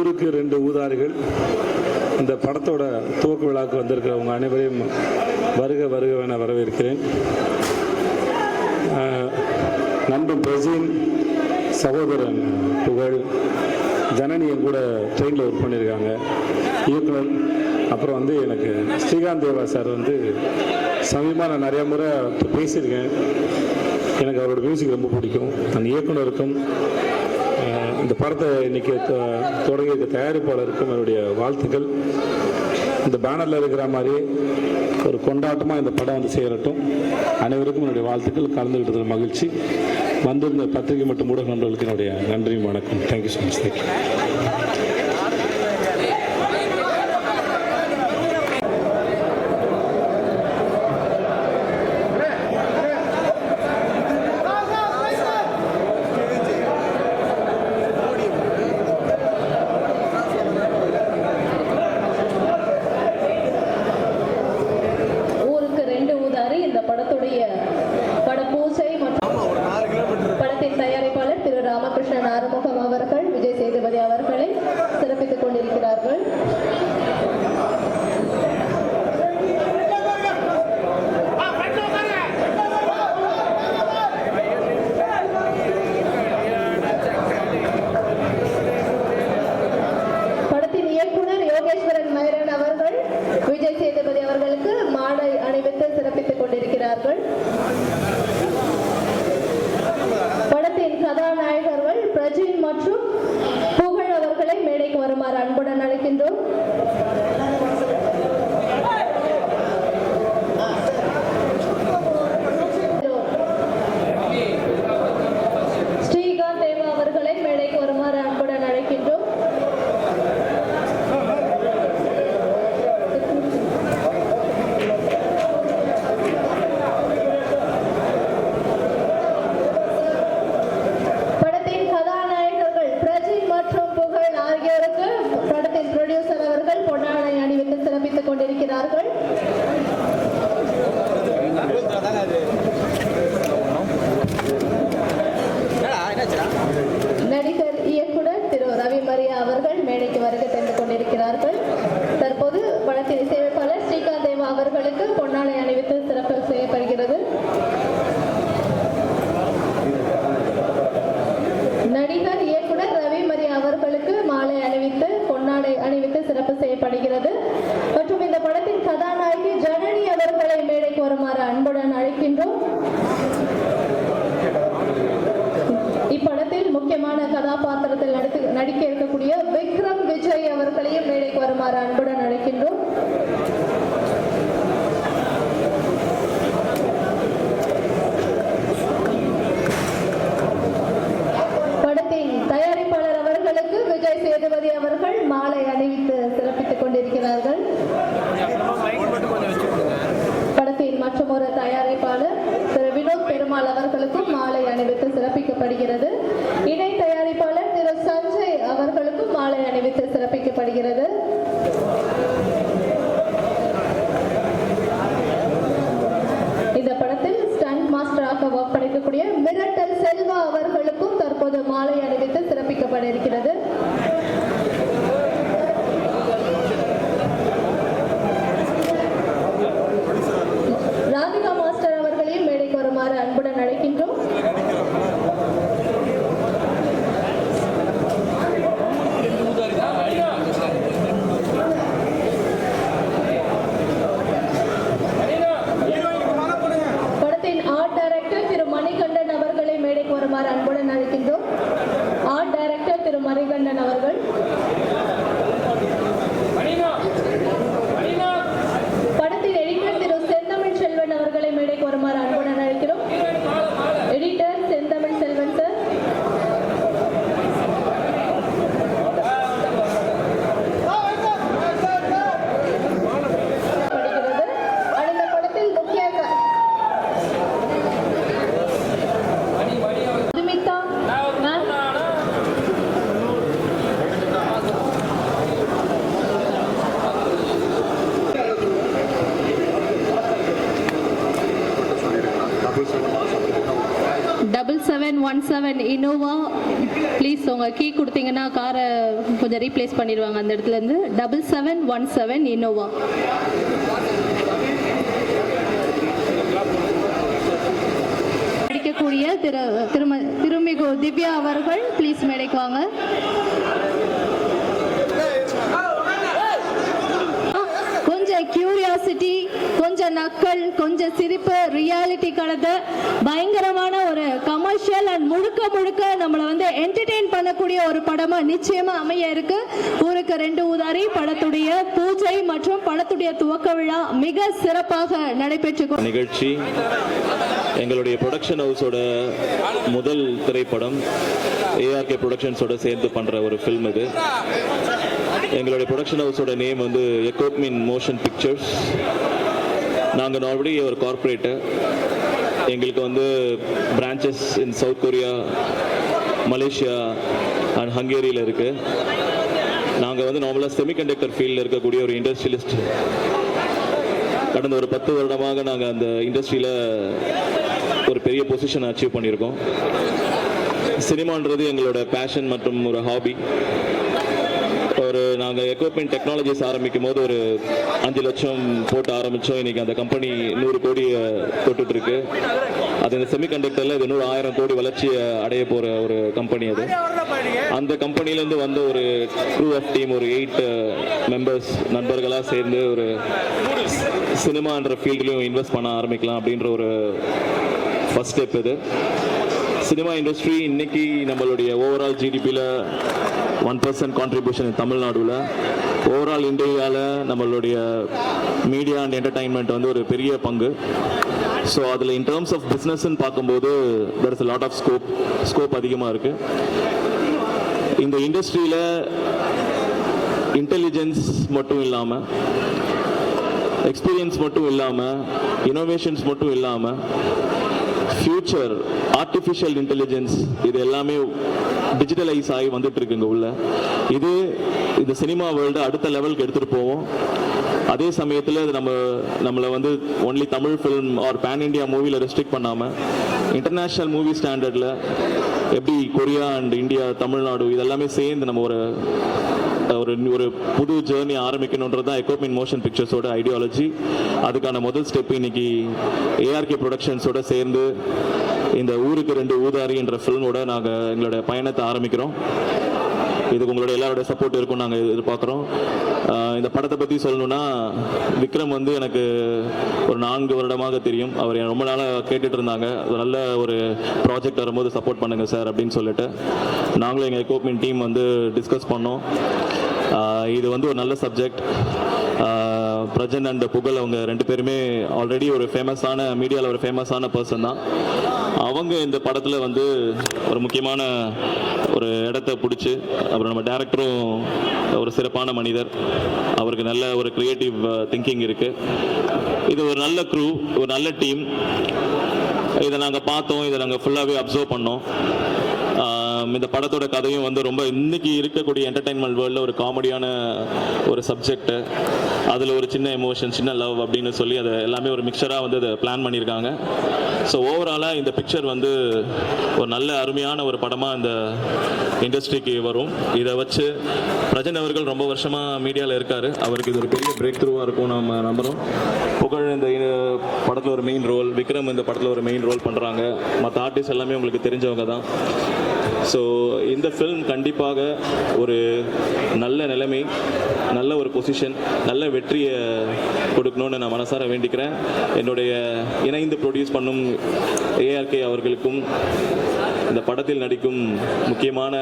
ஊருக்கு 2 ஊதாரிகள் இந்த படத்தோட துவக்க விழாவுக்கு வந்திருக்கிறவங்க அனைவரையும் வருக வருகவென வரவேற்கிறேன். நண்பன் பிரசீன், சகோதரன் புகழ், ஜனனியும் கூட ட்ரெயினில் ஒர்க் பண்ணியிருக்காங்க. இயக்குனர் அப்புறம் எனக்கு ஸ்ரீகாந்த் தேவா சார் சமீபமாக நான் நிறைய முறை பேசியிருக்கேன். எனக்கு அவரோட மியூசிக் ரொம்ப பிடிக்கும். அந்த இயக்குனருக்கும் இந்த படத்தை இன்றைக்கி தொடங்கியிருக்க தயாரிப்பாளருக்கும் என்னுடைய வாழ்த்துக்கள். இந்த பேனரில் இருக்கிற மாதிரி ஒரு கொண்டாட்டமாக இந்த படம் சேரட்டும். அனைவருக்கும் என்னுடைய வாழ்த்துக்கள். கலந்துக்கிட்டதில் மகிழ்ச்சி. வந்திருந்த பத்திரிகை மற்றும் ஊடக நண்பர்களுக்கு என்னுடைய நன்றியும் வணக்கம். Thank you so much. தேங்க்யூ. படத்தின் கதாநாயகர்கள் பிரஜின் மற்றும் புகழ் அவர்களை மேடைக்கு வருமாறு அன்புடன் அழைக்கின்றோம். ஸ்ரீகாந்த் தேவா அவர்களை மேடைக்கு வருமாறு அன்புடன் அழைக்கின்றோம். நடிகர் இயக்குனர் திரு ரவி மரியா அவர்கள் மேடைக்கு வருகை தந்து கொண்டிருக்கிறார்கள். தற்போது படத்தின் இசையமைப்பாளர் ஸ்ரீகாந்த் தேவா அவர்களுக்கு பொன்னாடை அணிவித்து சிறப்பு செய்யப்படுகிறது. நடிகர் இயக்குனர் ரவி மரியா அவர்களுக்கு மாலை அணிவித்து பொன்னாடை அணிவித்து சிறப்பு செய்யப்படுகிறது. மற்றும் இந்த படத்தின் கதாநாயகி ஜனனி அவர்களை மேடைக்கு வருமாறு அன்புடன் அழைக்கின்றோம். இப்படத்தில் முக்கியமான கதாபாத்திரத்தில் நடிக்க இருக்கக்கூடிய விக்ரம் விஜய் அவர்களையும் மேடைக்கு வருமாறு அன்புடன் அழைக்கின்றோம். படத்தின் தயாரிப்பாளர் அவர்களுக்கு விஜய் சேதுபதி அவர்கள் மாலை அணிவித்து சிறப்பித்துக் கொண்டிருக்கிறார்கள். படத்தின் மற்றொரு தயாரிப்பாளர் திரு வினோத் பெருமாள் அவர்களுக்கும் மாலை அணிவித்து சிறப்பிக்கப்படுகிறது. இணை தயாரிப்பாளர் திரு சஞ்சய் அவர்களுக்கும் மாலை அணிவித்து சிறப்பிக்கப்படுகிறது. இந்த படத்தில் ஸ்டண்ட் மாஸ்டராக ஒர்க் பண்ணிக்கக்கூடிய மிரட்டல் செல்வா அவர்களுக்கும் தற்போது மாலை அணிவித்து சிறப்பிக்கப்பட இருக்கிறது. ராதிகா மாஸ்டர் அவர்களையும் மேடைக்கு வருமாறு அன்புடன் அழைக்கின்றோம். 7717 இனோவா ப்ளீஸ் உங்கள் கீ கொடுத்தீங்கன்னா காரை கொஞ்சம் ரீப்ளேஸ் பண்ணிடுவாங்க அந்த இடத்துலேருந்து. 7717 இனோவா. நடிக்கக்கூடிய திருமிகு திவ்யா அவர்கள் ப்ளீஸ் மேடைக்கு வாங்க. கொஞ்சம் கியூரியாசிட்டி, கொஞ்சம் நக்கல், கொஞ்சம் சிரிப்பு, ரியாலிட்டி கலந்த பயங்கரமான ஒரு கமர்ஷியல் அண்ட் முழுக்க நம்மளை வந்து என்டர்டெயின் பண்ணக்கூடிய ஒரு படமா நிச்சயமா அமைய இருக்கு. ஊருக்கு 2 ஊதாரி படத்துடைய பூஜை மற்றும் படத்துடைய துவக்க விழா மிக சிறப்பாக நடைபெற்று நிகழ்ச்சி. எங்களுடைய ப்ரொடக்ஷன் ஹவுஸோட முதல் திரைப்படம் ஏஆர்கே ப்ரொடக்ஷன்ஸோட சேர்ந்து பண்ற ஒரு ஃபில்ம் இது. எங்களுடைய ப்ரொடக்ஷன் ஹவுஸோட நேம் வந்து எக்கோப்மின் மோஷன் பிக்சர்ஸ். நாங்கள் ஆல்ரெடி ஒரு கார்ப்பரேட்டு. எங்களுக்கு வந்து branches in south Korea, Malaysia and ஹங்கேரியில் இருக்குது. நாங்கள் வந்து நார்மலாக செமிகண்டக்டர் ஃபீல்டில் இருக்கக்கூடிய ஒரு இண்டஸ்ட்ரியலிஸ்ட். கடந்த ஒரு 10 வருடமாக நாங்கள் அந்த இண்டஸ்ட்ரியில் ஒரு பெரிய பொசிஷன் அச்சீவ் பண்ணியிருக்கோம். சினிமான்றது எங்களோட பேஷன் மற்றும் ஒரு ஹாபி. நாங்கள் எக்யூப்மெண்ட் டெக்னாலஜிஸ் ஆரம்பிக்கும் போது ஒரு 5 லட்சம் போட்டு ஆரம்பித்தோம். இன்றைக்கி அந்த கம்பெனி 100 கோடி தொட்டுட்ருக்கு. அது இந்த செமிகண்டக்டரில் இது 100,000 கோடி வளர்ச்சியை அடைய போகிற ஒரு கம்பெனி அது. அந்த கம்பெனிலேருந்து வந்த ஒரு க்ரூ ஆஃப் டீம், ஒரு 8 மெம்பர்ஸ் நண்பர்களாக சேர்ந்து ஒரு சினிமான்ற ஃபீல்ட்லேயும் இன்வெஸ்ட் பண்ண ஆரம்பிக்கலாம் அப்படின்ற ஒரு ஃபஸ்ட் ஸ்டெப் இது. சினிமா இண்டஸ்ட்ரி இன்னைக்கு நம்மளுடைய ஓவரால் ஜிடிபியில் 1% கான்ட்ரிபியூஷன் தமிழ்நாடுல. ஓவரால் இந்தியாவில் நம்மளுடைய மீடியா அண்ட் என்டர்டைன்மெண்ட் வந்து ஒரு பெரிய பங்கு. ஸோ அதில் இன் டேர்ம்ஸ் ஆஃப் பிஸ்னஸ்ன்னு பார்க்கும்போது there is a lot of scope அதிகமாக இருக்குது. இந்த இண்டஸ்ட்ரியில் இன்டெலிஜென்ஸ் மட்டும் இல்லாமல், எக்ஸ்பீரியன்ஸ் மட்டும் இல்லாமல், இனோவேஷன்ஸ் மட்டும் இல்லாமல், ஃபியூச்சர் ஆர்டிஃபிஷியல் இன்டெலிஜென்ஸ் இது எல்லாமே டிஜிட்டலைஸ் ஆகி வந்துட்டு இருக்குங்க உள்ள. இது இந்த சினிமா வேர்ல்டு அடுத்த லெவலுக்கு எடுத்துகிட்டு போவோம். அதே சமயத்தில் இது நம்மளை வந்து only Tamil film or pan India மூவியில் ரெஸ்ட்ரிக்ட் பண்ணாமல் இன்டர்நேஷ்னல் மூவி ஸ்டாண்டர்டில் எப்படி கொரியா அண்ட் இந்தியா, தமிழ்நாடு இதெல்லாமே சேர்ந்து நம்ம ஒரு புது ஜேர்னி ஆரம்பிக்கணுன்றது தான் எக்யூப்மெண்ட் மோஷன் பிக்சர்ஸோட ஐடியாலஜி. அதுக்கான முதல் ஸ்டெப் இன்னைக்கு ஏஆர்கே ப்ரொடக்ஷன்ஸோட சேர்ந்து இந்த ஊருக்கு 2 ஊதாரி என்ற ஃபில்மோட நாங்கள் எங்களோட பயணத்தை ஆரம்பிக்கிறோம். இதுக்கு உங்களோட எல்லாரோட சப்போர்ட் இருக்கும் நாங்கள் எதிர்பார்க்குறோம். இந்த படத்தை பற்றி சொல்லணுன்னா, விக்ரம் வந்து எனக்கு ஒரு 4 வருடமாக தெரியும். அவர் ரொம்ப நாளாக கேட்டுட்டு இருந்தாங்க, நல்ல ஒரு ப்ராஜெக்ட் வரும்போது சப்போர்ட் பண்ணுங்கள் சார் அப்படின்னு சொல்லிட்டு நாங்களும் எங்கள் எக்யூப்மெண்ட் டீம் வந்து டிஸ்கஸ் பண்ணோம். இது வந்து ஒரு நல்ல சப்ஜெக்ட். பிரஜன் அண்ட் புகழ் அவங்க 2 பேருமே ஆல்ரெடி ஒரு ஃபேமஸான மீடியாவில் ஒரு ஃபேமஸான பர்சன் தான். அவங்க இந்த படத்தில் வந்து ஒரு முக்கியமான ஒரு இடத்த பிடிச்சி, அப்புறம் நம்ம டைரக்டரும் ஒரு சிறப்பான மனிதர், அவருக்கு நல்ல ஒரு கிரியேட்டிவ் திங்கிங் இருக்குது. இது ஒரு நல்ல க்ரூ, ஒரு நல்ல டீம். இதை நாங்கள் பார்த்தோம், இதை நாங்கள் ஃபுல்லாகவே அப்சர்வ் பண்ணோம். இந்த படத்தோட கதையும் வந்து ரொம்ப இன்னைக்கு இருக்கக்கூடிய என்டர்டைன்மெண்ட் வேர்ல்டில் ஒரு காமெடியான ஒரு சப்ஜெக்ட். அதில் ஒரு சின்ன எமோஷன், சின்ன லவ் அப்படின்னு சொல்லி அதை எல்லாமே ஒரு மிக்சராக வந்து அதை பிளான் பண்ணியிருக்காங்க. ஸோ ஓவராலாக இந்த பிக்சர் வந்து ஒரு நல்ல அருமையான ஒரு படமாக இந்த இண்டஸ்ட்ரிக்கு வரும். இதை வச்சு பிரஜன் அவர்கள் ரொம்ப வருஷமாக மீடியாவில் இருக்கார். அவருக்கு இது ஒரு பெரிய பிரேக் த்ரூவாக இருக்கும் நம்ம நம்புகிறோம். புகழ் இந்த படத்தில் ஒரு மெயின் ரோல், விக்ரம் இந்த படத்தில் ஒரு மெயின் ரோல் பண்ணுறாங்க. மற்ற ஆர்டிஸ்ட் எல்லாமே உங்களுக்கு தெரிஞ்சவங்க தான். ஸோ இந்த ஃபில்ம் கண்டிப்பாக ஒரு நல்ல நிலைமை, நல்ல ஒரு பொசிஷன், நல்ல வெற்றியை கொடுக்கணும்னு நான் மனசார வேண்டிக்கிறேன். என்னுடைய இணைந்து ப்ரொடியூஸ் பண்ணும் ஏஆர்கே அவர்களுக்கும், இந்த படத்தில் நடிக்கும் முக்கியமான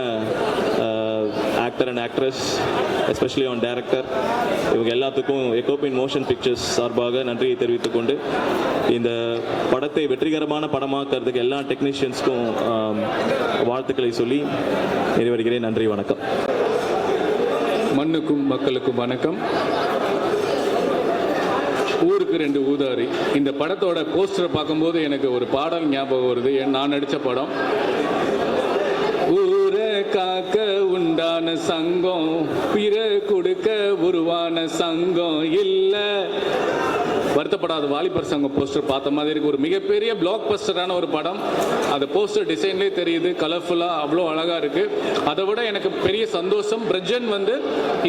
actor and actress, especially on director, இவங்க எல்லாத்துக்கும் எக்யூப்மெண்ட் மோஷன் பிக்சர்ஸ் சார்பாக நன்றியை தெரிவித்துக் கொண்டு, இந்த படத்தை வெற்றிகரமான படமாக்குறதுக்கு எல்லா டெக்னீஷியன்ஸ்க்கும் வாழ்த்துக்களை சொல்லி நிறைவேறுகிறேன். நன்றி, வணக்கம். மண்ணுக்கும் மக்களுக்கும் வணக்கம். ஊருக்கு 2 ஊதாரி இந்த படத்தோட போஸ்டரை பார்க்கும்போது எனக்கு ஒரு பாடல் ஞாபகம் வருது. நான் நடித்த படம். ஊரை காக்க உண்டான சங்கம், பிற கொடுக்க உருவான சங்கம் இல்லை, வருத்தப்படாத வாலிபர் சங்கம் போஸ்டர் பார்த்த மாதிரி இருக்கு. ஒரு மிகப்பெரிய பிளாக் பஸ்டரான ஒரு படம். அந்த போஸ்டர் டிசைன்லேயே தெரியுது, கலர்ஃபுல்லாக அவ்வளோ அழகாக இருக்குது. அதை விட எனக்கு பெரிய சந்தோஷம், பிரஜன் வந்து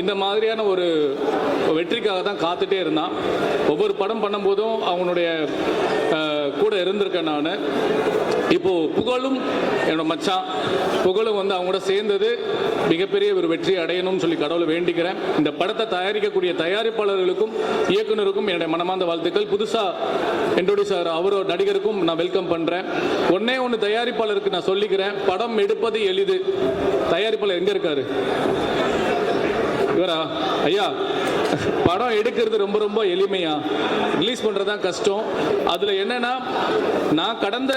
இந்த மாதிரியான ஒரு வெற்றிக்காக தான் காத்துட்டே இருந்தான். ஒவ்வொரு படம் பண்ணும்போதும் அவனுடைய கூட இருந்திருக்கேன் நான். இப்போது புகழும் என்னோட மச்சான் புகழும் வந்து அவங்க கூட சேர்ந்தது மிகப்பெரிய ஒரு வெற்றி அடையணும்னு சொல்லி கடவுளை வேண்டிக்கிறேன். இந்த படத்தை தயாரிக்கக்கூடிய தயாரிப்பாளர்களுக்கும் இயக்குனருக்கும் என்னுடைய மனமார்ந்த வாழ்த்துக்கள். புதுசாக இன்ட்ரோடியூஸ் ஆகிற அவரோட நடிகருக்கும் நான் வெல்கம் பண்ணுறேன். ஒன்று தயாரிப்பாளருக்கு நான் சொல்லிக்கிறேன், படம் எடுப்பது எளிது. தயாரிப்பாளர் எங்கே இருக்காரு? இவரா? ஐயா, படம் எடுக்கிறது ரொம்ப ரொம்ப எளிமையா, ரிலீஸ் பண்ணுறது தான் கஷ்டம். அதில் என்னென்னா, நான் கடந்த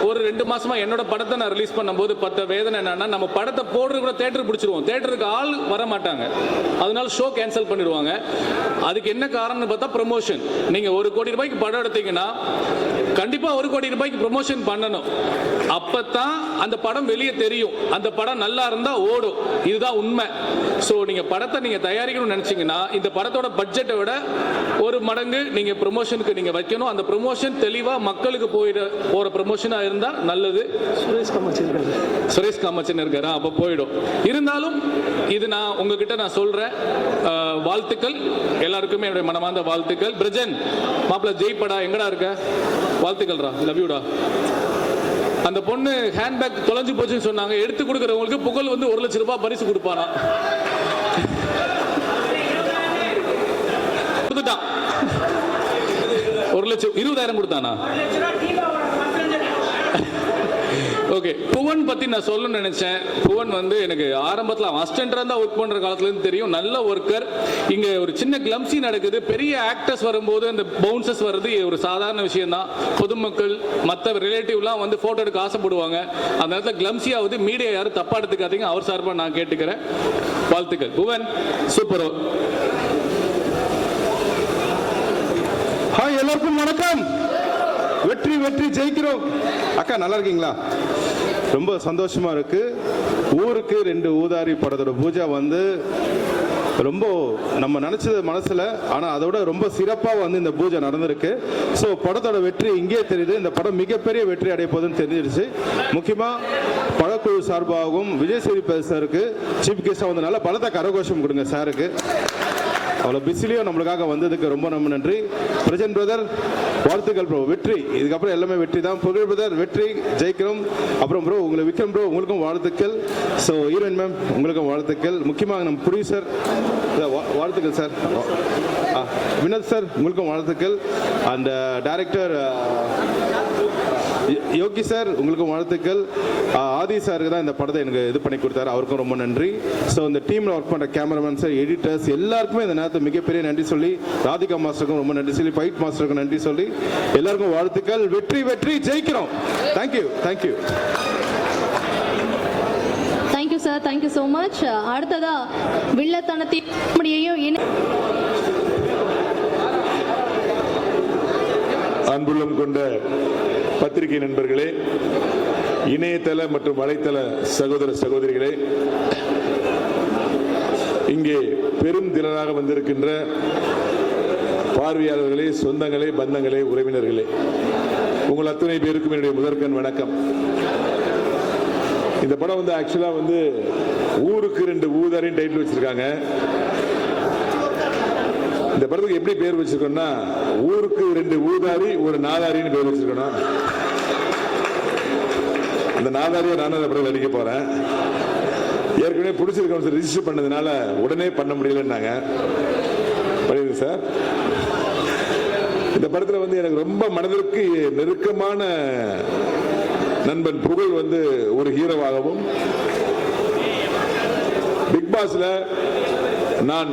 ஒரு 2 மாதமாக என்னோட படத்தை நான் ரிலீஸ் பண்ணும்போது பட்ட வேதனை என்னன்னா, நம்ம படத்தை போடுறது கூட தேட்டருக்கு பிடிச்சிருவோம், தேட்டருக்கு ஆள் வர மாட்டாங்க, அதனால ஷோ கேன்சல் பண்ணிடுவாங்க. அதுக்கு என்ன காரணம்னு பார்த்தா ப்ரமோஷன். நீங்கள் 1 கோடி ரூபாய்க்கு படம் எடுத்தீங்கன்னா கண்டிப்பாக 1 கோடி ரூபாய்க்கு ப்ரமோஷன் பண்ணணும். அப்போ தான் அந்த படம் வெளியே தெரியும், அந்த படம் நல்லா இருந்தால் ஓடும். இதுதான் உண்மை. ஸோ நீங்கள் படத்தை நீங்கள் தயாரிக்கணும்னு நினச்சிங்கன்னா இந்த படத்தோட பட்ஜெட்டை விட 1 மடங்கு நீங்கள் ப்ரொமோஷனுக்கு நீங்கள் வைக்கணும். அந்த ப்ரொமோஷன் தெளிவாக மக்களுக்கு போகிற ப்ரொமோஷனாக இருந்தால் நல்லது. சுரேஷ் காமச்சன் இருக்காரா? அப்போ போயிடும். இருந்தாலும் இது நான் உங்ககிட்ட நான் சொல்கிறேன், வாழ்த்துக்கள் எல்லாருக்குமே, என்னுடைய மனமார்ந்த வாழ்த்துக்கள். பிரஜன் மாப்பிள்ள ஜெய்படா எங்கடா இருக்க? வாழ்த்துக்கள்ரா, லவ் யூடா. அந்த பொண்ணு ஹேண்ட்பேக் தொலைஞ்சு போச்சுன்னு சொன்னாங்க, எடுத்து கொடுக்குறவங்களுக்கு புகழ் வந்து 1 லட்சம் ரூபாய் பரிசு கொடுப்பானா? கொடுத்துட்டான். 1 லட்சம் 20,000 கொடுத்தானா? ஓகே, புவன் பற்றி நான் சொல்லணும்னு நினச்சேன். புவன் வந்து எனக்கு ஆரம்பத்தில் அசிஸ்டண்டாக தான் ஒர்க் பண்ணுற காலத்துலேருந்து தெரியும், நல்ல ஒர்க்கர். இங்கே ஒரு சின்ன கிளம்சி நடக்குது, பெரிய ஆக்டர்ஸ் வரும்போது அந்த பவுன்சஸ் வர்றது ஒரு சாதாரண விஷயம்தான். பொதுமக்கள் மற்ற ரிலேட்டிவ்லாம் வந்து ஃபோட்டோ எடுக்க ஆசைப்படுவாங்க. அந்த நேரத்தில் கிளம்சி ஆகுது, மீடியா யாரும் தப்பாக எடுத்துக்காதீங்க, அவர் சார்பாக நான் கேட்டுக்கிறேன். வாழ்த்துக்கள் புவன், சூப்பர். ஹாய், எல்லாருக்கும் வணக்கம். வெற்றி வெற்றி ஜெயிக்கிறோம். அக்கா நல்லா இருக்கீங்களா? ரொம்ப சந்தோஷமா இருக்கு. ஊருக்கு 2 ஊதாரி படத்தோட பூஜா வந்து ரொம்ப நம்ம நினைச்சது மனசுல, ஆனா அதோட ரொம்ப சிறப்பா வந்து இந்த பூஜை நடந்திருக்கு. ஸோ படத்தோட வெற்றி இங்கே தெரியுது. இந்த படம் மிகப்பெரிய வெற்றி அடைய போகுதுன்னு தெரிஞ்சிருச்சு. முக்கியமா படக்குழு சார்பாகவும் விஜய் சேதுபதி சாருக்கு சீஃப் கெஸ்டா வந்தனால பலத்த கரகோஷம் கொடுங்க சாருக்கு. அவ்வளோ பிஸிலையும் நம்மளுக்காக வந்ததுக்கு ரொம்ப ரொம்ப நன்றி. பிரஜன் பிரதர் வாழ்த்துக்கள் ப்ரோ, வெற்றி. இதுக்கப்புறம் எல்லாமே வெற்றி தான். புகழ் பிரதர் வெற்றி, ஜெயிக்கிறோம். அப்புறம் ப்ரோ உங்களுக்கு விக்ரம் ப்ரோ உங்களுக்கும் வாழ்த்துக்கள். ஸோ ஹீரோயின் மேம் உங்களுக்கும் வாழ்த்துக்கள். முக்கியமாக நம்ம ப்ரொடியூசர் வாழ்த்துக்கள் சார். வினோத் சார் உங்களுக்கும் வாழ்த்துக்கள். அண்ட் டைரக்டர் யோகி சார் உங்களுக்கும் வாழ்த்துக்கள். ஆதி சாருக்கு தான் இந்த படத்தை எனக்கு இது பண்ணி கொடுத்தாரு, அவருக்கும் ரொம்ப நன்றி. ஸோ இந்த டீமில் ஒர்க் பண்ணுற கேமராமேன் சார், எடிட்டர்ஸ் எல்லாருக்குமே இந்த நேரத்தில் மிகப்பெரிய நன்றி சொல்லி, ராதிகா மாஸ்டருக்கும் ரொம்ப நன்றி சொல்லி, ஃபைட் மாஸ்டருக்கும் நன்றி சொல்லி, எல்லாருக்கும் வாழ்த்துக்கள். வெற்றி வெற்றி ஜெயிக்கிறோம். Thank you thank you thank you sir, thank you so much. அடுத்ததா வில்லத்தனத்தையும் அன்புள்ளம் கொண்ட பத்திரிகை நண்பர்களே, இணையதள மற்றும் வலைத்தள சகோதர சகோதரிகளே, இங்கே பெரும் திரளாக வந்திருக்கின்ற பார்வையாளர்களே, சொந்தங்களே, பந்தங்களே, உறவினர்களே, உங்கள் அத்தனை பேருக்கும் என்னுடைய முதற்கண் வணக்கம். இந்த படம் வந்து ஆக்சுவலாக வந்து ஊருக்கு 2 ஊதாரின்னு டைட்டில் வச்சிருக்காங்க. இந்த படத்துக்கு எப்படி பேர் வச்சிருக்கோம்னா, ஊருக்கு 2 ஊதாரி 1 நாதாரின்னு பேர் வச்சிருக்கணும். அந்த நாதாரியை நானும் அந்த படம் நடிக்க போறேன். ஏற்கனவே பிடிச்சிருக்கோம், ரிஜிஸ்டர் பண்ணதுனால உடனே பண்ண முடியலன்னாங்க. பண்ணிடுங்க சார். இந்த படத்தில் வந்து எனக்கு ரொம்ப மனதிற்கு நெருக்கமான நண்பன் புகழ் வந்து ஒரு ஹீரோவாகவும், பிக் பாஸ்ல நான்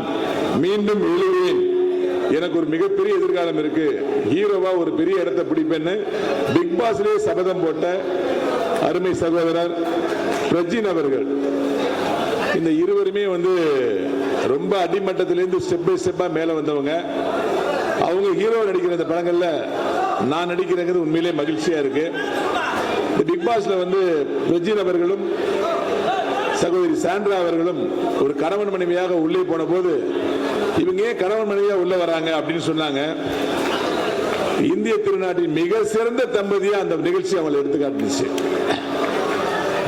மீண்டும் எழுதுவேன், எனக்கு ஒரு மிகப்பெரிய எதிர்காலம் இருக்கு, ஹீரோவா ஒரு பெரிய இடத்தை பிடிப்பேன்னு பிக் பாஸ்லேயே சபதம் போட்ட அருமை சகோதரர் பிரஜின் அவர்கள். இந்த இருவருமே வந்து ரொம்ப அடிமட்டத்திலேருந்து ஸ்டெப் பை ஸ்டெப்பா மேல வந்தவங்க. அவங்க ஹீரோ நடிக்கிற இந்த படங்கள்ல நான் நடிக்கிறேங்கிறது உண்மையிலே மகிழ்ச்சியா இருக்கு. இந்த பிக் பாஸ்ல வந்து பிரஜின் அவர்களும் சகோதரி சாண்ட்ரா அவர்களும் ஒரு கணவன் மனைவியாக உள்ளே போன போது, இவங்க ஏன் கணவன் மனைவியா உள்ள வராங்க அப்படின்னு சொன்னாங்க. இந்திய திருநாட்டின் மிக சிறந்த தம்பதியா அந்த நிகழ்ச்சி அவங்களை எடுத்து காட்டுச்சு.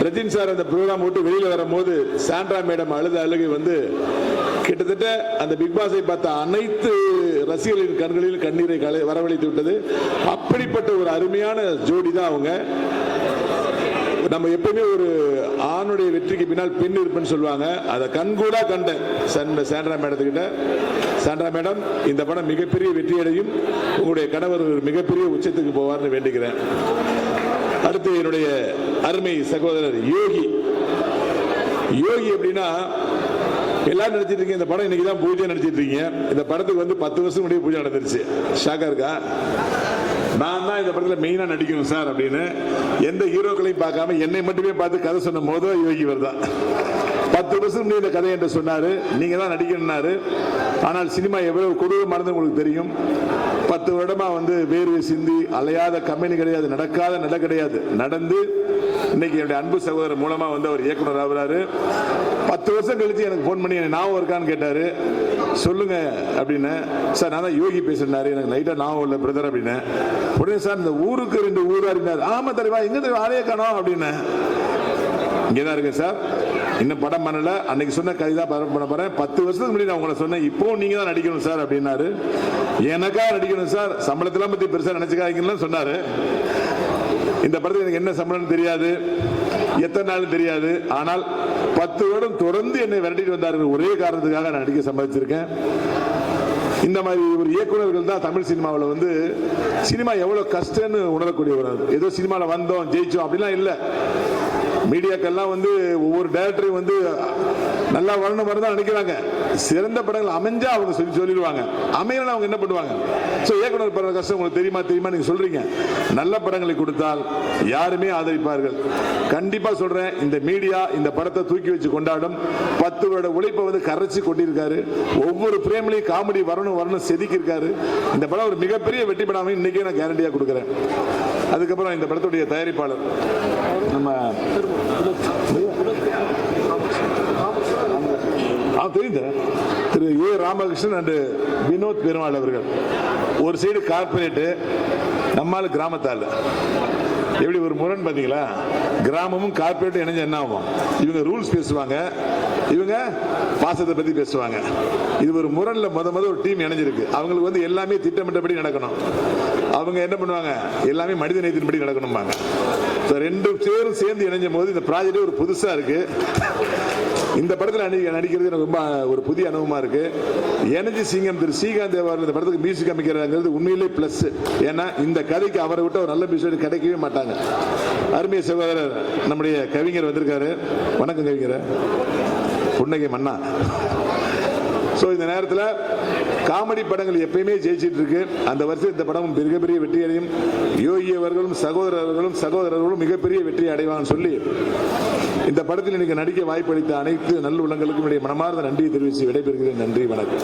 ரஜினி சார் அந்த ப்ரோக்ராம் விட்டு வெளியில வரும்போது சாண்ட்ரா மேடம் அழுகை வந்து கிட்டத்தட்ட அந்த பிக் பாஸை பார்த்த அனைத்து ரசிகர்களின் கண்களில் கண்ணீரை வரவழைத்து விட்டது. அப்படிப்பட்ட ஒரு அருமையான ஜோடி தான் அவங்க. நம்ம எப்பவுமே ஒரு ஆணுடைய வெற்றிக்கு பின்னால் பெண் இருப்புன்னு சொல்லுவாங்க. அதை கண்கூடா கண்டேன் சாண்ட்ரா மேடத்துக்கிட்ட. சாண்ட்ரா மேடம், இந்த படம் மிகப்பெரிய வெற்றி அடையும், உங்களுடைய கணவர் மிகப்பெரிய உச்சத்துக்கு போவார்னு வேண்டுகிறேன். அடுத்து என்னுடைய அருமை சகோதரர் யோகி. யோகி எப்படின்னா, எல்லாரும் நடிச்சிட்டு இருக்கீங்க, இந்த படம் இன்னைக்கு தான் பூஜை நடிச்சிட்டு இருக்கீங்க. இந்த படத்துக்கு வந்து 10 வருஷம் முன்னாடி பூஜை நடந்துருச்சு. ஷாக்கா இருக்கா? நான் தான் இந்த படத்தில் மெயினா நடிக்கணும் சார் அப்படின்னு எந்த ஹீரோக்களையும் பார்க்காம என்னை மட்டுமே பார்த்து கதை சொன்ன மோதும் யோகி தான். 10 வருஷம் முன்னாடி இந்த கதை என்று சொன்னாரு, நீங்க தான் நடிக்கணும்னாரு. ஆனால் சினிமா எவ்வளவு கொடூரமானது உங்களுக்கு தெரியும். 10 வருடமா வந்து வேர்வை சிந்தி அலையாத கம்பெனி கிடையாது, நடக்காத நட கிடையாது, நடந்து இன்னைக்கு என்னுடைய அன்பு சகோதரர் மூலமா வந்து அவர் இயக்குனர் ஆகுறாரு. 10 வருஷம் கழிச்சு எனக்கு போன் பண்ணி எனக்கு ஞாபகம் இருக்கான்னு கேட்டாரு. சொல்லுங்க அப்படின்னு. சார் நான் தான் யோகி பேசுறாரு, எனக்கு லைட்டா ஞாபகம் இல்லை பிரதர் அப்படின்னு. உடனே சார் இந்த ஊருக்கு 2 ஊராரினார். ஆமா தலைவா, எங்க தலைவா ஆளையே காணோம் அப்படின்னு. இங்கதான் இருக்கு சார், இன்னும் படம் பண்ணல, அன்னைக்கு சொன்ன கதை தான் பண்ண போறேன். 10 வருஷத்துக்கு முன்னாடி நான் உங்களை சொன்னேன், இப்போ நீங்க தான் நடிக்கணும் சார் அப்படின்னாரு. எனக்கா நடிக்கணும் சார், சம்பளத்தெல்லாம் பத்தி பெருசா நினைச்சுக்காதீங்கன்னு சொன்னாரு. இந்த படத்துக்கு எனக்கு என்ன சம்பளம் தெரியாது, எத்தனை நாள் தெரியாது. ஆனால் 10 வருடம் தொடர்ந்து என்னை விரட்டிட்டு வந்தார்கள். ஒரே காரணத்துக்காக நான் நடிக்க சம்பாதிச்சிருக்கேன். இந்த மாதிரி ஒரு இயக்குநர்கள் தான் தமிழ் சினிமாவில் வந்து சினிமா எவ்வளவு கஷ்டம்னு உணரக்கூடியவர். ஏதோ சினிமாவில் வந்தோம் ஜெயிச்சோம் அப்படிலாம் இல்லை. மீடியாக்கெல்லாம் வந்து ஒவ்வொரு டைரக்டரையும் வந்து நல்லா வரணும் தான் நினைக்கிறாங்க. சிறந்த படங்கள் அமைஞ்சா அவங்க சொல்லிடுவாங்க, அமையலாம் அவங்க என்ன பண்ணுவாங்க. ஸோ இயக்குனர் படுற கஷ்டம் உங்களுக்கு தெரியுமா நீங்க சொல்றீங்க. நல்ல படங்களை கொடுத்தால் யாருமே ஆதரிப்பார்கள். கண்டிப்பா சொல்றேன், இந்த மீடியா இந்த படத்தை தூக்கி வச்சு கொண்டாடும். 10 வருட உழைப்பை வந்து கரைச்சி கொண்டிருக்காரு. ஒவ்வொரு பிரேம்லையும் காமெடி வரணும் செதுக்கி இருக்காரு. இந்த படம் ஒரு மிகப்பெரிய வெற்றி படம் இன்னைக்கே நான் கேரண்டியா கொடுக்குறேன். அதுக்கப்புறம் இந்த படத்துடைய தயாரிப்பாளர் நம்ம தெரியுது திரு ஏ ராமகிருஷ்ணன் அண்ட் வினோத் பெருமாள் அவர்கள். ஒரு சைடு கார்பரேட், நம்மால கிராமத்தால். எப்படி ஒரு முரண் பாத்தீங்களா? கிராமமும் கார்பரேட் இணைஞ்ச என்ன ஆகும்? இவங்க ரூல்ஸ் பேசுவாங்க, இவங்க பாசத்தை பத்தி பேசுவாங்க. இது ஒரு முரண்ல முத ஒரு டீம் இணைஞ்சிருக்கு. அவங்களுக்கு வந்து எல்லாமே திட்டமிட்டபடி நடக்கணும். அவங்க என்ன பண்ணுவாங்க, எல்லாமே மனித நேயத்தின்படி நடக்கணும்பாங்க. 2 பேரும் சேர்ந்து இணைஞ்ச போது இந்த ப்ராஜெக்ட் ஒரு புதுசா இருக்கு. இந்த படத்தில் நடிக்கிறது எனக்கு ரொம்ப ஒரு புதிய அனுபவமா இருக்கு. எனர்ஜி சிங்கம் திரு ஸ்ரீகாந்த் தேவர் இந்த படத்துக்கு மியூசிக் அமைக்கிறாங்கிறது உண்மையிலே பிளஸ். ஏன்னா இந்த கதைக்கு அவரை விட்டு ஒரு நல்ல மியூசிக் கிடைக்கவே மாட்டாங்க. அருமைய சகோதரர் நம்முடைய கவிஞர் வந்திருக்காரு. வணக்கம் கவிஞர், புன்னகை மன்னா. ஸோ இந்த நேரத்தில் காமெடி படங்கள் எப்பயுமே ஜெயிச்சிட்டு இருக்கு. அந்த வருஷம் இந்த படமும் மிகப்பெரிய வெற்றி அடையும். யோகி அவர்களும் சகோதரர்களும் மிகப்பெரிய வெற்றி அடைவாங்கன்னு சொல்லி இந்த படத்தில் எனக்கு நடிக்க வாய்ப்பளித்த அனைத்து நல்ல உள்ளங்களுக்கும் என்னுடைய மனமார்ந்த நன்றியை தெரிவித்து விடைபெறுகிறேன். நன்றி, வணக்கம்.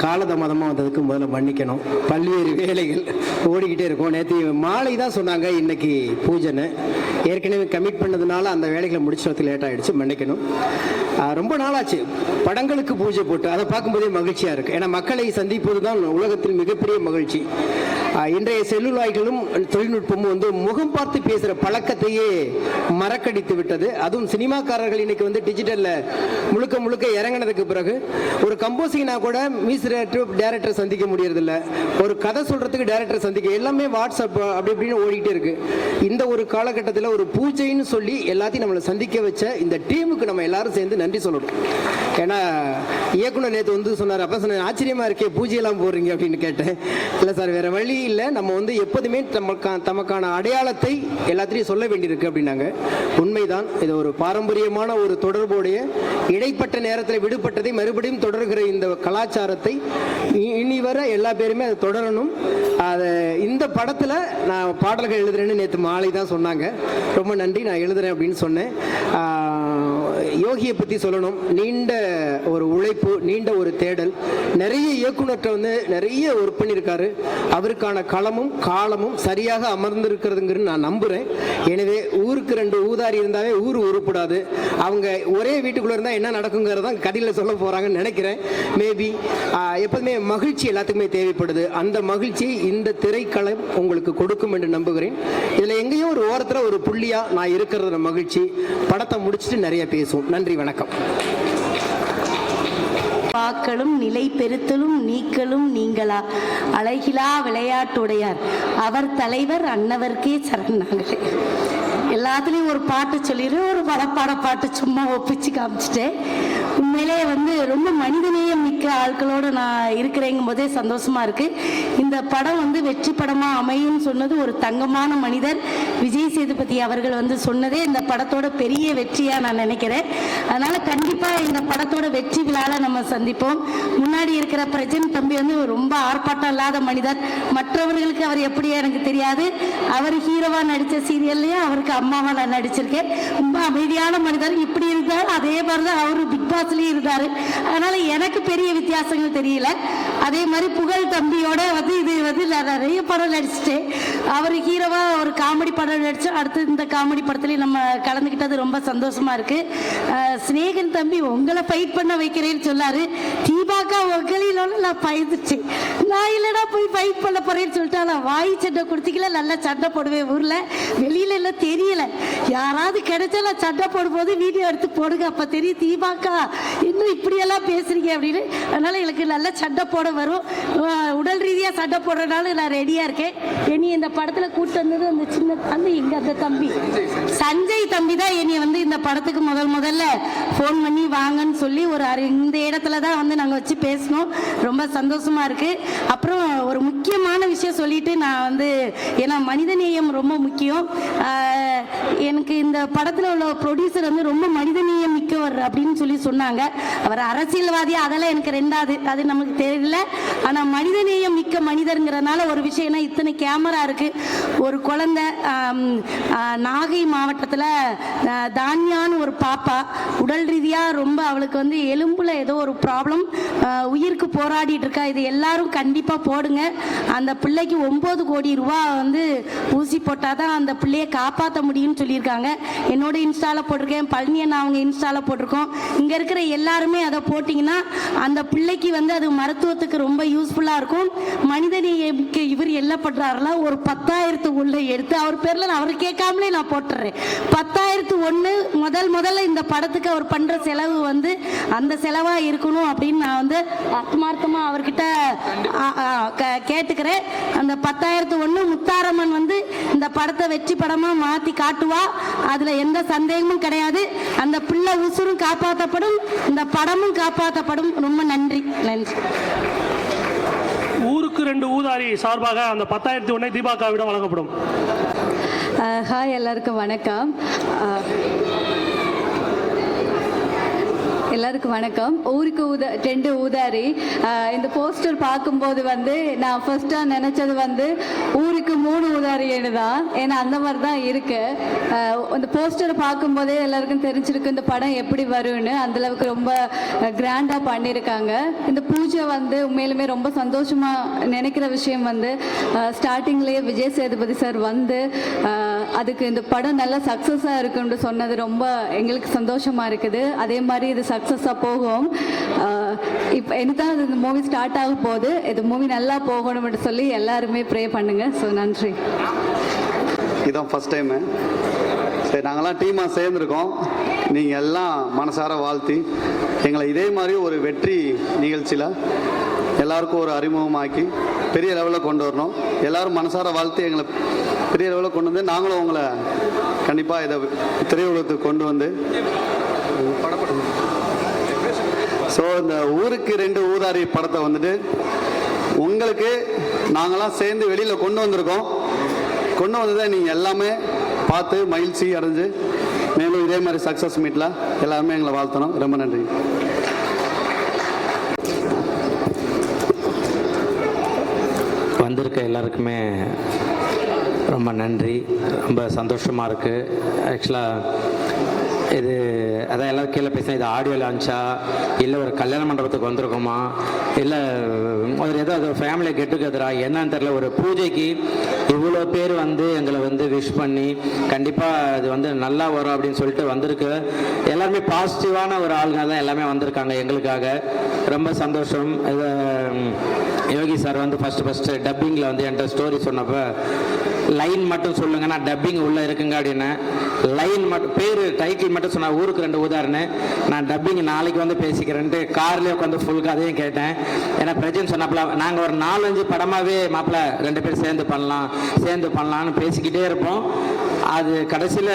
காலதாமதமாக வந்ததுக்கு முதல்ல மன்னிக்கணும். பல்வேறு வேலைகள் ஓடிக்கிட்டே இருக்கும். நேற்று மாலை தான் சொன்னாங்க இன்னைக்கு பூஜைன்னு. ஏற்கனவே கமிட் பண்ணதுனால அந்த வேலைகளை முடிச்சதுக்கு லேட் ஆகிடுச்சு, மன்னிக்கணும். ரொம்ப நாளாச்சு படங்களுக்கு பூஜை போட்டு, அதை பார்க்கும்போதே மகிழ்ச்சியாக இருக்குது. ஏன்னா மக்களை சந்திப்பது தான் உலகத்தில் மிகப்பெரிய மகிழ்ச்சி. இன்றைய செல்லுலாய்களும் தொழில்நுட்பமும் வந்து முகம் பார்த்து பேசுகிற பழக்கத்தையே மறக்கடித்து விட்டது. அதுவும் சினிமாக்காரர்கள் இன்னைக்கு வந்து டிஜிட்டலில் முழுக்க இறங்கினதுக்கு பிறகு ஒரு கம்போசிங்னா கூட டைரக்டர் சந்திக்க முடியறதில்ல, ஒரு கதை சொல்றதுக்கு டைரக்டர் சந்திக்க, எல்லாமே வாட்ஸ்அப் அப்படி இப்படின்னு ஓடிக்கிட்டே இருக்கு. இந்த ஒரு காலகட்டத்தில் ஒரு பூஜைன்னு சொல்லி எல்லாத்தையும் நம்மளை சந்திக்க வச்ச இந்த டீமுக்கு நம்ம எல்லாரும் சேர்ந்து நன்றி சொல்லணும். ஏன்னா இயக்குனர் நேற்று வந்து சொன்னார், அப்போ சொன்ன ஆச்சரியமா இருக்கே பூஜையெல்லாம் போடுறீங்க அப்படின்னு கேட்டேன். இல்லை சார், வேற வழி இல்லை, நம்ம வந்து எப்போதுமே தமக்கான அடையாளத்தை எல்லாத்திலையும் சொல்ல வேண்டியிருக்கு அப்படின்னாங்க. உண்மைதான். இது ஒரு பாரம்பரியமான ஒரு தொடர்புடைய இடைப்பட்ட நேரத்தில் விடுபட்டதை மறுபடியும் தொடர்கிற இந்த கலாச்சாரத்தை இனி வர எல்லா பேருமே அதை தொடரணும். அதை இந்த படத்தில் நான் பாடல்கள் எழுதுறேன்னு நேற்று மாலை தான் சொன்னாங்க. ரொம்ப நன்றி, நான் எழுதுறேன் அப்படின்னு சொன்னேன். யோகியை பற்றி சொல்லணும். நீண்ட ஒரு உழைப்பு, நீண்ட ஒரு தேடல், நிறைய இயக்குனர்கிட்ட வந்து நிறைய ஒர்க் பண்ணியிருக்காரு. அவருக்கான களமும் காலமும் சரியாக அமர்ந்திருக்கிறதுங்கிறது நான் நம்புகிறேன். எனவே ஊருக்கு 2 ஊதாரி இருந்தாவே ஊர் உருப்படாது. அவங்க ஒரே வீட்டுக்குள்ளே இருந்தால் என்ன நடக்குங்கிறதான் கதையில் சொல்ல போகிறாங்கன்னு நினைக்கிறேன். மேபி எப்போதுமே மகிழ்ச்சி எல்லாத்துக்குமே தேவைப்படுது. அந்த மகிழ்ச்சி இந்த திரைக்களம் உங்களுக்கு கொடுக்கும் என்று நம்புகிறேன். இதில் எங்கேயோ ஒரு ஓரத்தில் ஒரு புள்ளியாக நான் இருக்கிறது மகிழ்ச்சி. படத்தை முடிச்சுட்டு நிறைய பேசுவோம். நன்றி, வணக்கம். பாக்களும் நிலை பெருத்தலும் நீக்கலும் நீங்களா அழகிலா விளையாட்டுடையார் அவர் தலைவர் அன்னவர்க்கே சரணாங்களே. எல்லாத்துலேயும் ஒரு பாட்டு சொல்லிடுறேன், ஒரு படப்பாட பாட்டு சும்மா ஒப்பிச்சு காமிச்சிட்டேன். உண்மையிலே வந்து ரொம்ப மனிதநேயம் மிக்க ஆட்களோடு நான் இருக்கிறேங்கும் போதே சந்தோஷமா இருக்கு. இந்த படம் வந்து வெற்றி படமாக அமையும் சொன்னது ஒரு தங்கமான மனிதர் விஜய் சேதுபதி அவர்கள் வந்து சொன்னதே இந்த படத்தோட பெரிய வெற்றியாக நான் நினைக்கிறேன். அதனால கண்டிப்பாக இந்த படத்தோட வெற்றி விழாவில் நம்ம சந்திப்போம். முன்னாடி இருக்கிற பிரஜன் தம்பி வந்து ரொம்ப ஆர்ப்பாட்டம் இல்லாத மனிதர். மற்றவர்களுக்கு அவர் எப்படி எனக்கு தெரியாது. அவர் ஹீரோவா நடித்த சீரியல்லையும் அவருக்கு அம்மாவா நான் நடிச்சிருக்கேன். ரொம்ப அமைதியான மனிதர். இப்படி இருந்தார் அதே மாதிரி தான் அவரு பிக் பாஸ்லயும் இருந்தாரு. அதனால எனக்கு பெரிய வித்தியாசங்கள் தெரியல. அதே மாதிரி புகழ் தம்பியோட வந்து இது வந்து நிறைய படம் நடிச்சிட்டேன். அவர் ஹீரோவா ஒரு காமெடி படம் நடிச்சோம். அடுத்து இந்த காமெடி படத்துலயும் நம்ம கலந்துக்கிட்டது ரொம்ப சந்தோஷமா இருக்கு. ஸ்நேகன் தம்பி உங்களை ஃபைட் பண்ண வைக்கிறேன்னு சொல்லாரு. தீபாக்கா உங்களிலோட நான் பயந்துச்சேன். நான் இல்லைனா போய் ஃபைட் பண்ண போறேன்னு சொல்லிட்டு நான் வாய் சண்டை கொடுத்திக்கல. நல்லா சண்டை போடுவேன் ஊர்ல, வெளியில எல்லாம் தெரியல. யாராவது கிடைச்சா நான் சண்டை போடும்போது வீடியோ எடுத்து போடுங்க, அப்ப தெரியும் தீபாக்கா இன்னும் இப்படியெல்லாம் பேசுறீங்க அப்படின்னு. அதனால எனக்கு நல்ல சண்டை போட வரும். உடல் ரீதியாக சண்டை போடுறதுனால நான் ரெடியாக இருக்கேன். இனி இந்த படத்தில் கூட்டு வந்தது அந்த சின்ன தம்பி, இங்கே அந்த தம்பி சஞ்சய் தம்பி தான் என்னை வந்து இந்த படத்துக்கு முதல்ல ஃபோன் பண்ணி வாங்கன்னு சொல்லி இந்த இடத்துல தான் வந்து நாங்கள் வச்சு பேசினோம். ரொம்ப சந்தோஷமா இருக்கு. அப்புறம் ஒரு முக்கியமான விஷயம் சொல்லிட்டு நான் வந்து, ஏன்னா மனிதநேயம் ரொம்ப முக்கியம். எனக்கு இந்த படத்தில் உள்ள ப்ரொடியூசர் வந்து ரொம்ப மனிதநேயம் மிக்கவர் அப்படின்னு சொல்லி சொன்னாங்க. அவர் அரசியல்வாதி அதெல்லாம் எனக்கு ரெண்டாவது, அது நமக்கு தெரியல. ஆனால் மனிதநேயம் மிக்க மனிதருங்கிறதுனால ஒரு விஷயம்னா, இத்தனை கேமரா இருக்கு. ஒரு குழந்தை நாகை மாவட்டத்தில் தானியான்னு ஒரு பாப்பா உடல் ரீதியாக ரொம்ப அவளுக்கு வந்து எலும்புல ஏதோ ஒரு ப்ராப்ளம், உயிருக்கு போராடிட்டு இருக்கா. இது எல்லாரும் கண்டிப்பாக போடுங்க. அந்த பிள்ளைக்கு 9 கோடி ரூபா வந்து ஊசி போட்டால் தான் அந்த பிள்ளையை காப்பாற்ற முடியும்னு சொல்லியிருக்காங்க. என்னோட இன்ஸ்டாவில் போட்டிருக்கேன், பழனியன் அவங்க இன்ஸ்டாவில் போட்டிருக்கோம். இங்கே இருக்கிற எல்லாருமே அதை போட்டிங்கன்னா அந்த பிள்ளைக்கு வந்து அது மருத்துவத்துக்கு ரொம்ப யூஸ்ஃபுல்லாக இருக்கும். மனிதநேயமிக்க இவர் என்ன பண்ணுறாருல, ஒரு 10,000 உள்ள எடுத்து அவர் பேரில் அவர் கேட்காமலே நான் போட்டுறேன். 10,001 முதல்ல இந்த படத்துக்கு அவர் பண்ணுற செலவு வந்து அந்த செலவாக இருக்கணும் அப்படின்னு நான் வந்து ஆத்மார்த்தமாக அவர்கிட்ட கேட்டுக்கிறேன். அந்த 10,001 முத்தாரம்மன் வந்து இந்த படத்தை வெற்றி படமாக மாற்றி காட்டுவா. அதில் எந்த சந்தேகமும் கிடையாது. அந்த பிள்ளை உசுரும் காப்பாற்றப்படும், இந்த படமும் காப்பாற்றப்படும். ரொம்ப நன்றி. ஊருக்கு 2 ஊதாரி சார்பாக அந்த 10,001 தீபாக்காவிடம் வழங்கப்படும். ஹாய், எல்லாருக்கும் வணக்கம். எல்லாருக்கும் வணக்கம். ஊருக்கு 2 ஊதாரி. இந்த போஸ்டர் பார்க்கும்போது வந்து நான் ஃபர்ஸ்ட்டாக நினச்சது வந்து ஊருக்கு 3 ஊதாரின்னு தான். ஏன்னா அந்த மாதிரி தான் இருக்கு. இந்த போஸ்டரை பார்க்கும்போதே எல்லாருக்கும் தெரிஞ்சிருக்கு இந்த படம் எப்படி வரும்னு. அந்தளவுக்கு ரொம்ப கிராண்டாக பண்ணியிருக்காங்க. இந்த பூஜை வந்து உண்மையிலுமே ரொம்ப சந்தோஷமாக நினைக்கிற விஷயம் வந்து, ஸ்டார்டிங்லேயே விஜய் சேதுபதி சார் வந்து அதுக்கு இந்த படம் நல்லா சக்ஸஸாக இருக்குன்னு சொன்னது ரொம்ப எங்களுக்கு சந்தோஷமாக இருக்குது. அதே மாதிரி இது சக்ஸஸாக போகும். இப்போ என்னதான் இந்த மூவி ஸ்டார்ட் ஆக போகுது, இது மூவி நல்லா போகணும்னு சொல்லி எல்லாருமே ப்ரே பண்ணுங்க. ஸோ நன்றி. இதான் ஃபர்ஸ்ட் டைமு. சரி, நாங்கள்லாம் டீமாக சேர்ந்துருக்கோம். நீங்கள் எல்லாம் மனசார வாழ்த்தி எங்களை இதே மாதிரி ஒரு வெற்றி நிகழ்ச்சியில் எல்லாருக்கும் ஒரு அறிமுகமாக்கி பெரிய லெவலில் கொண்டு வரணும். எல்லோரும் மனசார வாழ்த்து எங்களை பெரிய லெவலில் கொண்டு வந்து நாங்களும் உங்களை கண்டிப்பாக இதை திரையுலகத்துக்கு கொண்டு வந்து ஸோ இந்த ஊருக்கு 2 ஊதாரி படத்தை வந்துட்டு உங்களுக்கு நாங்களாம் சேர்ந்து வெளியில் கொண்டு வந்திருக்கோம். கொண்டு வந்ததை நீங்கள் எல்லாமே பார்த்து மகிழ்ச்சி அடைஞ்சு மேலும் இதே மாதிரி சக்ஸஸ் மீட்டில் எல்லாருமே எங்களை வாழ்த்தணும். ரொம்ப நன்றி. வந்திருக்க எல்லாருக்குமே ரொம்ப நன்றி. ரொம்ப சந்தோஷமாக இருக்குது. ஆக்சுவலாக இது அதான் எல்லோரும் கீழே பேசினா இது ஆடியோ லான்ச்சா இல்லை ஒரு கல்யாண மண்டபத்துக்கு வந்திருக்கோமா இல்லை ஒரு ஏதோ அது ஃபேமிலி கெட் டுகெதரா என்னன்னு தெரில. ஒரு பூஜைக்கு இவ்வளோ பேர் வந்து எங்களை வந்து விஷ் பண்ணி கண்டிப்பாக அது வந்து நல்லா வரும் அப்படின்னு சொல்லிட்டு வந்திருக்கு. எல்லாருமே பாசிட்டிவான ஒரு ஆளுங்க தான் எல்லாமே வந்திருக்காங்க எங்களுக்காக. ரொம்ப சந்தோஷம். இது யோகி சார் வந்து ஃபஸ்ட்டு டப்பிங்கில் வந்து என்கிட்ட ஸ்டோரி சொன்னப்போ லைன் மட்டும் சொல்லுங்க, நான் டப்பிங் உள்ளே இருக்குங்க அப்படின்னு. லைன் மட்டும் பேர் டைட்டில் மட்டும் சொன்னால் ஊருக்கு 2 ஊதாருன்னு, நான் டப்பிங் நாளைக்கு வந்து பேசிக்கிறேன்ட்டு கார்லேயே உட்காந்து ஃபுல் கதையும் கேட்டேன். ஏன்னா பிரஜன் சொன்னாப்புல நாங்கள் ஒரு 4-5 படமாகவே மாப்பிள்ள 2 பேர் சேர்ந்து பண்ணலான்னு பேசிக்கிட்டே இருப்போம். அது கடைசியில்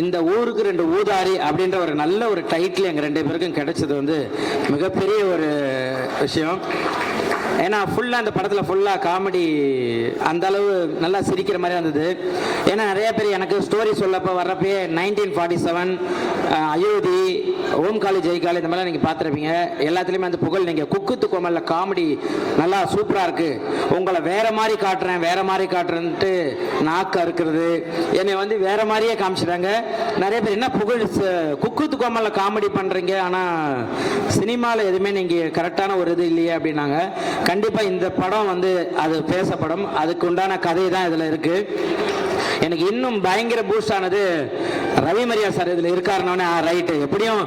இந்த ஊருக்கு 2 ஊதாரி அப்படின்ற ஒரு நல்ல ஒரு டைட்டில் எங்கள் 2 பேருக்கும் கிடைச்சது வந்து மிகப்பெரிய ஒரு விஷயம். ஏன்னா ஃபுல்லாக அந்த படத்தில் ஃபுல்லாக காமெடி அந்த அளவு நல்லா சிரிக்கிற மாதிரி இருந்தது. ஏன்னா நிறைய பேர் எனக்கு ஸ்டோரி சொல்லப்போ வர்றப்பே 1947 அயோத்தி, ஓம்காளி ஜெய்காளி இந்த மாதிரிலாம் நீங்கள் பார்த்துருப்பீங்க. எல்லாத்துலேயுமே அந்த புகழ் நீங்கள் குக்குத்து கோமலில் காமெடி நல்லா சூப்பராக இருக்குது, உங்களை வேறு மாதிரி காட்டுறேன்ட்டு நாக்கு அறுக்கிறது என்னை வந்து வேறு மாதிரியே காமிச்சிட்டாங்க. நிறைய பேர் என்ன புகழ் குக்குத்து கோமலில் காமெடி பண்ணுறீங்க, ஆனால் சினிமாவில் எதுவுமே நீங்கள் கரெக்டான ஒரு இது இல்லையே அப்படின்னாங்க. கண்டிப்பாக இந்த படம் வந்து அது பேசப்படும், அதுக்கு உண்டான கதை தான் இதில் இருக்குது. எனக்கு இன்னும் பயங்கர பூஸ்ட் ஆனது ரவி மரியா சார் இதில் இருக்காருன்னொன்னே ரைட்டு, எப்படியும்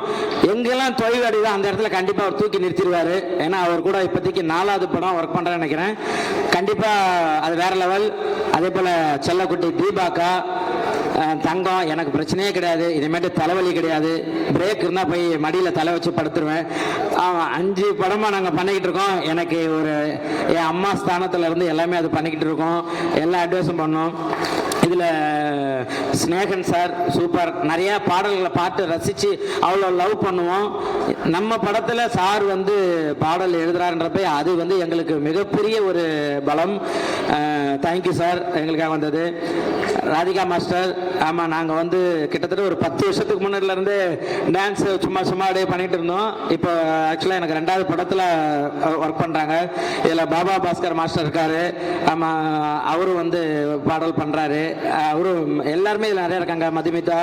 எங்கெல்லாம் தொழில் அடிதோ அந்த இடத்துல கண்டிப்பாக அவர் தூக்கி நிறுத்திடுவார். ஏன்னா அவர் கூட இப்போதைக்கு 4வது படம் ஒர்க் பண்ணுறேன்னு நினைக்கிறேன். கண்டிப்பாக அது வேறு லெவல். அதே போல் செல்லக்குட்டி தீபாக்கா தங்கம் எனக்கு பிரச்சனையே கிடையாது, இனிமேட்டு தலைவலி கிடையாது. பிரேக் இருந்தால் போய் மடியில் தலை வச்சு படுத்துருவேன். 5 படமாக நாங்கள் பண்ணிக்கிட்டு இருக்கோம். எனக்கு ஒரு என் அம்மா ஸ்தானத்தில் இருந்து எல்லாமே அது பண்ணிக்கிட்டு இருக்கோம், எல்லா அட்வைஸும் பண்ணோம். இதில் ஸ்னேகன் சார் சூப்பர், நிறையா பாடல்களை பாட்டு ரசித்து அவ்வளோ லவ் பண்ணுவோம். நம்ம படத்தில் சார் வந்து பாடல் எழுதுறாருன்றப்ப அது வந்து எங்களுக்கு மிகப்பெரிய ஒரு பலம். தேங்க்யூ சார் எங்களுக்காக வந்தது. ராதிகா மாஸ்டர், ஆமாம் நாங்கள் வந்து கிட்டத்தட்ட ஒரு 10 வருஷத்துக்கு முன்னாடிலேருந்து டான்ஸு சும்மா அப்படியே பண்ணிகிட்டு இருந்தோம். இப்போ ஆக்சுவலாக எனக்கு 2வது படத்தில் ஒர்க் பண்ணுறாங்க. இதில் பாபா பாஸ்கர் மாஸ்டர் இருக்கார், ஆமாம் அவரும் வந்து பாடல் பண்ணுறாரு. அவரும் எல்லாருமே இதில் நிறைய இருக்காங்க. மதுமிதா,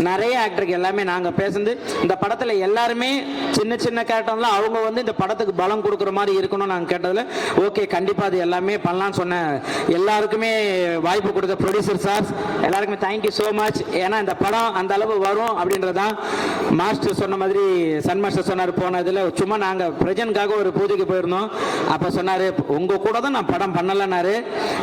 நிறைய ஆக்டருக்கு எல்லாமே நாங்கள் பேசுந்து இந்த படத்தில் எல்லாருமே சின்ன கேரக்டர்லாம் அவங்க வந்து இந்த படத்துக்கு பலம் கொடுக்குற மாதிரி இருக்கணும்னு நாங்கள் கேட்டதில் ஓகே கண்டிப்பாக அது எல்லாமே பண்ணலான்னு சொன்னேன். எல்லாருக்குமே வாய்ப்பு கொடுத்த ப்ரொடியூசர் சார் எல்லாருக்குமே தேங்க்யூ ஸோ மச். ஏன்னா இந்த படம் அந்த அளவு வரும் அப்படின்றதான் மாஸ்டர் சொன்ன மாதிரி சன் மாஸ்டர் சொன்னார். போனதில் சும்மா நாங்கள் பிரஜனுக்காக ஒரு பூஜைக்கு போயிருந்தோம். அப்போ சொன்னார் உங்கள் கூட தான் நான் படம் பண்ணலைன்னாரு.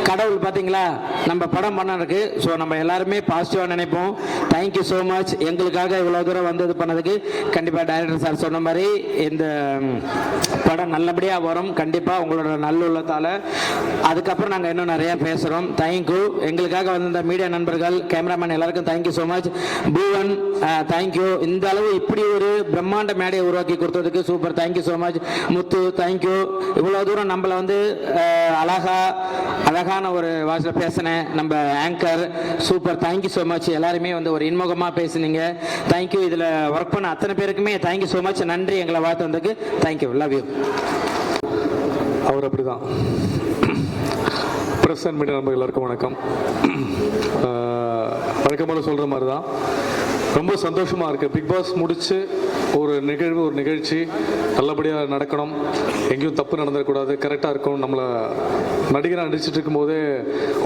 கடவுள் பார்த்தீங்களா நம்ம படம் பண்ணருக்கு. ஸோ நம்ம எல்லாருமே பாசிட்டிவாக நினைப்போம். Thank you so much. எங்களுக்காக இவ்வளோ தூரம் வந்து இது பண்ணதுக்கு கண்டிப்பாக டைரக்டர் சார் சொன்ன மாதிரி இந்த படம் நல்லபடியாக வரும் கண்டிப்பாக உங்களோட நல்லுள்ளத்தால். அதுக்கப்புறம் நாங்கள் இன்னும் நிறையா பேசுகிறோம். தேங்க்யூ. எங்களுக்காக வந்த மீடியா நண்பர்கள், கேமராமேன் எல்லாருக்கும் thank you so much. Poovan thank you. இந்த அளவு இப்படி ஒரு பிரம்மாண்ட மேடையை உருவாக்கி கொடுத்ததுக்கு super, thank you so much. Muthu thank you. இவ்வளோ தூரம் நம்மளை வந்து அழகான ஒரு வாய்ஸில் பேசினேன் நம்ம anchor super, thank you so much. எல்லாருமே வந்து ஒரு இன்முகமாக பேசுனீங்க, தேங்க்யூ. இதில் ஒர்க் பண்ண அத்தனை பேருக்குமே தேங்க்யூ ஸோ மச். நன்றி எங்களை வாழ்த்து வந்ததுக்கு. Thank you, love you. அவர் அப்படிதான். பிரஸ் அண்ட் மீடியா நண்பர்கள் எல்லாருக்கும் வணக்கம். வழக்கமாக சொல்கிற மாதிரி தான் ரொம்ப சந்தோஷமாக இருக்குது. பிக் பாஸ் முடித்து ஒரு நிகழ்ச்சி நல்லபடியாக நடக்கணும், எங்கேயும் தப்பு நடந்துடக்கூடாது, கரெக்டாக இருக்கணும். நம்மளை நடிகராக நடிச்சிட்டு இருக்கும்போதே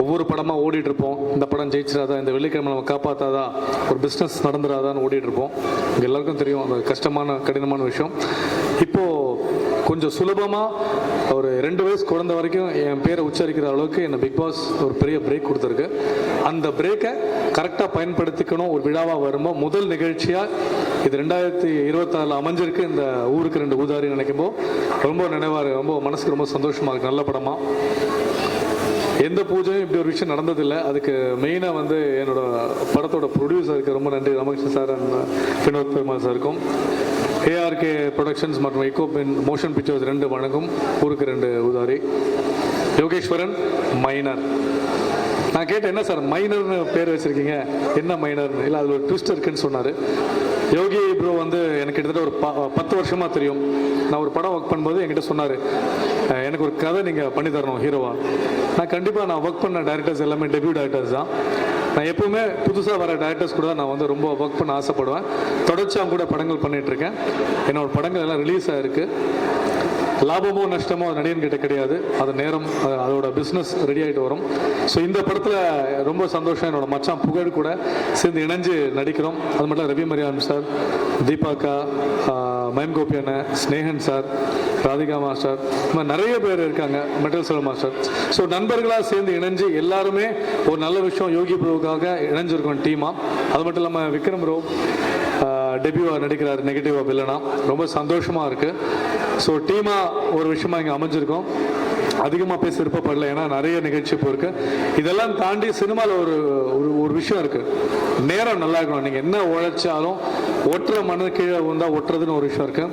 ஒவ்வொரு படமாக ஓடிட்டுருப்போம். இந்த படம் ஜெயிச்சிடாதா, இந்த வெள்ளிக்கிழமை நம்ம காப்பாற்றாதா, ஒரு பிஸ்னஸ் நடந்துடாதான்னு ஓடிட்டுருப்போம். இங்கே எல்லாருக்கும் தெரியும் அது கஷ்டமான கடினமான விஷயம். இப்போது கொஞ்சம் சுலபமாக ஒரு 2 வயசு குழந்தை வரைக்கும் என் பேரை உச்சரிக்கிற அளவுக்கு என்னை பிக் பாஸ் ஒரு பெரிய பிரேக் கொடுத்துருக்கு. அந்த பிரேக்கை கரெக்டாக பயன்படுத்திக்கணும். ஒரு விழாவாக வரும்போது முதல் நிகழ்ச்சியாக இது 2024 அமைஞ்சிருக்கு. இந்த ஊருக்கு 2 ஊதாரி நினைக்கும்போது ரொம்ப நினைவாக, ரொம்ப மனசுக்கு ரொம்ப சந்தோஷமாக இருக்குது. நல்ல படமாக எந்த பூஜையும் இப்படி ஒரு விஷயம் நடந்ததில்லை. அதுக்கு மெயினாக வந்து என்னோட படத்தோட ப்ரொடியூசருக்கு ரொம்ப நன்றி, ரமகிருஷ்ணன் சார் அண்ட் வினோத் பெருமாள் சாருக்கும். ஏஆர்கே ப்ரொடக்ஷன்ஸ் மற்றும் எக்கோபின் மோஷன் பிக்சர்ஸ் 2 வழங்கும் ஊருக்கு 2 ஊதாரி. யோகேஸ்வரன் மைனர். நான் கேட்டேன் என்ன சார் மைனர்னு பேர் வச்சுருக்கீங்க, என்ன மைனர்னு? இல்லை அதில் ஒரு ட்விஸ்ட் இருக்குன்னு சொன்னார். யோகி ப்ரோ வந்து எனக்கு கிட்டத்தட்ட ஒரு 10 வருஷமாக தெரியும். நான் ஒரு படம் ஒர்க் பண்ணும்போது என்கிட்ட சொன்னார் எனக்கு ஒரு கதை நீங்கள் பண்ணி தரணும் ஹீரோவா. நான் கண்டிப்பாக நான் ஒர்க் பண்ண டைரக்டர்ஸ் எல்லாமே டெபியூ டைரக்டர்ஸ் தான். நான் எப்பவுமே புதுசாக வர டேரக்டர்ஸ் கூட நான் வந்து ரொம்ப ஒர்க் பண்ண ஆசைப்படுவேன். தொடர்ச்சியாக கூட படங்கள் பண்ணிகிட்ருக்கேன். என்னோட படங்கள் எல்லாம் ரிலீஸ் ஆகிருக்கு. லாபமோ நஷ்டமோ அது நடிகன் கிட்ட கிடையாது. அது நேரம், அதோட பிஸ்னஸ் ரெடி ஆகிட்டு வரும். ஸோ இந்த படத்தில் ரொம்ப சந்தோஷம். என்னோட மச்சான் புகழ் கூட சேர்ந்து இணைஞ்சு நடிக்கிறோம். அது மட்டும் ரவி மரியான் சார், தீபாக்கா, மயம் கோபி அண்ணன், ஸ்னேகன் சார், ராதிகா மாஸ்டர், இந்த மாதிரி நிறைய பேர் இருக்காங்க, மெட்டல் செல்வ மாஸ்டர். ஸோ நண்பர்களாக சேர்ந்து இணைஞ்சு எல்லாருமே ஒரு நல்ல விஷயம் யோகி ப்ரோவுக்காக இணைஞ்சிருக்கோம் டீமாக. அது மட்டும் இல்லாமல் விக்ரம் ப்ரோ டெபியூவாக நடிக்கிறார் நெகட்டிவாக வில்லனா. ரொம்ப சந்தோஷமாக இருக்குது. ஸோ டீமாக ஒரு விஷயமா இங்கே அமைஞ்சிருக்கோம். அதிகமாக பேச விருப்பப்படல, ஏன்னா நிறைய நிகழ்ச்சி இப்போ இருக்குது. இதெல்லாம் தாண்டி சினிமாவில் ஒரு விஷயம் இருக்குது. நேரம் நல்லா இருக்கணும். நீங்கள் என்ன உழைச்சாலும் ஒட்டுற மண்ணு கீழே வந்தால் ஒட்டுறதுன்னு ஒரு விஷயம் இருக்குது.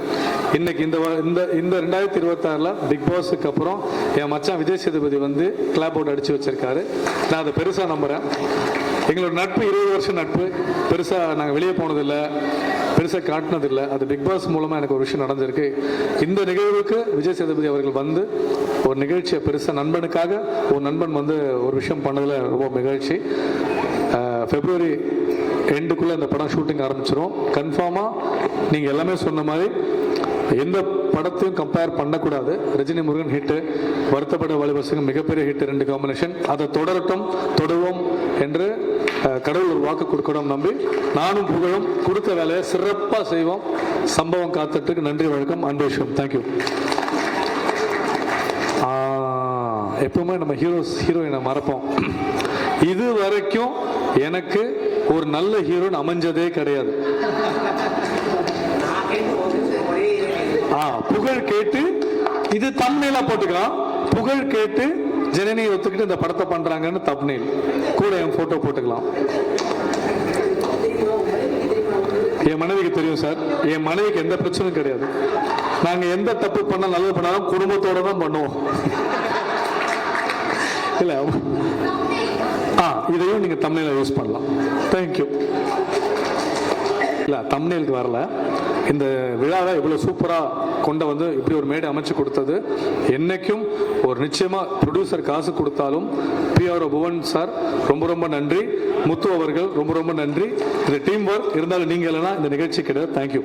இன்னைக்கு இந்த 2026 பிக் பாஸுக்கு அப்புறம் என் மச்சான் விஜய் சேதுபதி வந்து கிளாப் அவுட் அடித்து வச்சிருக்காரு. நான் அதை பெருசாக நம்புகிறேன். எங்களோட நட்பு 20 வருஷம் நட்பு. பெருசாக நாங்கள் வெளியே போனதில்லை, பெருசாக காட்டினதில்லை. அது பிக் பாஸ் மூலமாக எனக்கு ஒரு விஷயம் நடந்திருக்கு. இந்த நிகழ்வுக்கு விஜய் சேதுபதி அவர்கள் வந்து ஒரு நிகழ்ச்சியை பெருசாக நண்பனுக்காக ஒரு நண்பன் வந்து ஒரு விஷயம் பண்ணதில் ரொம்ப மகிழ்ச்சி. February எண்டுக்குள்ளே இந்த படம் ஷூட்டிங் ஆரம்பிச்சிடும். கன்ஃபார்மாக நீங்கள் எல்லாமே சொன்ன மாதிரி எந்த படத்தையும் கம்பேர் பண்ணக்கூடாது. ரஜினி முருகன் ஹிட்டு, வருத்தப்பட வாலிபர்ஸுக்கு மிகப்பெரிய ஹிட், 2 காம்பினேஷன். அதை தொடுவோம் என்று கடவுள் ஒரு வாக்கு கொடுக்கணும் நம்பி நானும் புகழும் கொடுத்த வேலையை சிறப்பாக செய்வோம். சம்பவம் காத்துட்டுக்கு நன்றி, வணக்கம், அன்பு விஷயம். தேங்க்யூ. எப்பவுமே நம்ம ஹீரோயினை மறப்போம். இது வரைக்கும் எனக்கு ஒரு நல்ல ஹீரோயின் அமைஞ்சதே கிடையாது. புகழ் கேட்டு இது தம்ப்நெயிலா போட்டுக்கலாம். புகழ் கேட்டு ஜனனி ஒத்துக்கிட்டு இந்த படத்தை பண்றாங்கன்னு தம்ப்நெயில் கூட என் போட்டோ போட்டுக்கலாம். என் மனைவிக்கு தெரியும் சார், என் மனைவிக்கு எந்த பிரச்சனையும் கிடையாது. நாங்க எந்த தப்பு பண்ண நல்லது பண்ணாலும் குடும்பத்தோட தான் பண்ணுவோம். இல்ல இதையும் நீங்க தம்ப்நெயில யூஸ் பண்ணலாம். தேங்க்யூ. இல்ல தம்ப்நெயிலுக்கு வரல. இந்த விழாவை இவ்வளோ சூப்பராக கொண்டு வந்து இப்படி ஒரு மேடை அமைச்சு கொடுத்தது என்னைக்கும் ஒரு நிச்சயமாக ப்ரொடியூசர் காசு கொடுத்தாலும் பிஆர்ஓ புவன் சார் ரொம்ப ரொம்ப நன்றி. முத்து அவர்கள் ரொம்ப ரொம்ப நன்றி. இந்த டீம் ஒர்க் இருந்தாலும் நீங்கள் இல்லைன்னா இந்த நிகழ்ச்சி கிடையாது. தேங்க்யூ.